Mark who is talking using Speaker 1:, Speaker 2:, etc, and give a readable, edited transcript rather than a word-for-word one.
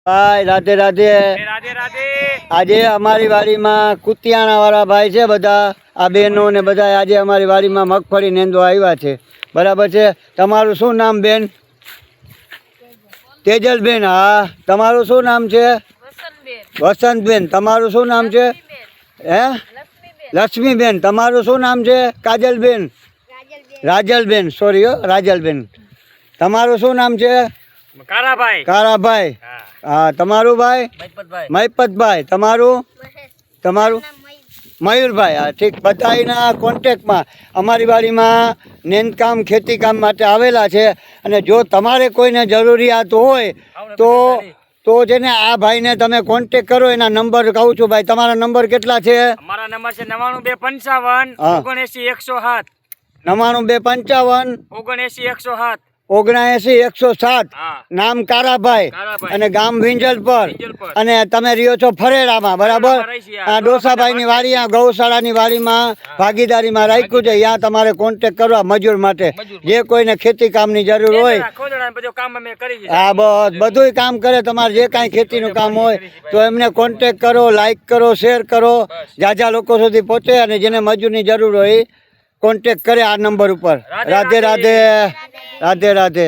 Speaker 1: ભાઈ રાધે રાધે.
Speaker 2: રાધે રાધે.
Speaker 1: આજે અમારી વાડીમાં કુતિયાણા વાળા ભાઈ છે બધા, આ બહેનો ને બધા આજે અમારી વાડીમાં મગફળી નેંદવા આવ્યા છે. બરાબર છે. તમારું શું નામ બેન? તેજલબેન. હા, તમારું શું નામ છે? વસંતબેન. તમારું શું નામ છે? હે, લક્ષ્મીબેન. તમારું શું નામ છે? કાજલબેન. રાજલબેન. સોરી હો, રાજલબેન. તમારું શું નામ છે?
Speaker 2: કારાભાઈ.
Speaker 1: કારાભાઈ. હા, તમારું ભાઈ? મહિપતભાઈ. તમારું મયુરભાઈ. હા, ઠીક. બધાના કોન્ટેક્ટમાં અમારી વાડીમાં નેંદકામ ખેતીકામ માટે આવેલા છે. અને જો તમારે કોઈને જરૂરિયાત હોય તો જેને આ ભાઈને તમે કોન્ટેક કરો. એના નંબર કહું છું ભાઈ. તમારા નંબર કેટલા છે?
Speaker 2: અમારા નંબર છે 99255 79107.
Speaker 1: 99255
Speaker 2: 79107.
Speaker 1: 79107. નામ કારાભાઈ અને ગામ વિંજલપર. અને તમે રહ્યો છો ફરેડામાં. બરાબર. આ ડોસાભાઈ ની વાડી, આ ગૌશાળાની વાડીમાં ભાગીદારીમાં રાખ્યું છે. ત્યાં તમારે કોન્ટેક કરવા મજૂર માટે. જે કોઈને ખેતી કામની જરૂર હોય, હા બસ બધું કામ કરે. તમારે જે કાંઈ ખેતીનું કામ હોય તો એમને કોન્ટેક કરો, લાઈક કરો, શેર કરો. જાજા લોકો સુધી પહોંચે. અને જેને મજૂરની જરૂર હોય કોન્ટેક કરે આ નંબર ઉપર. રાધે રાધે. રાધે રાધે.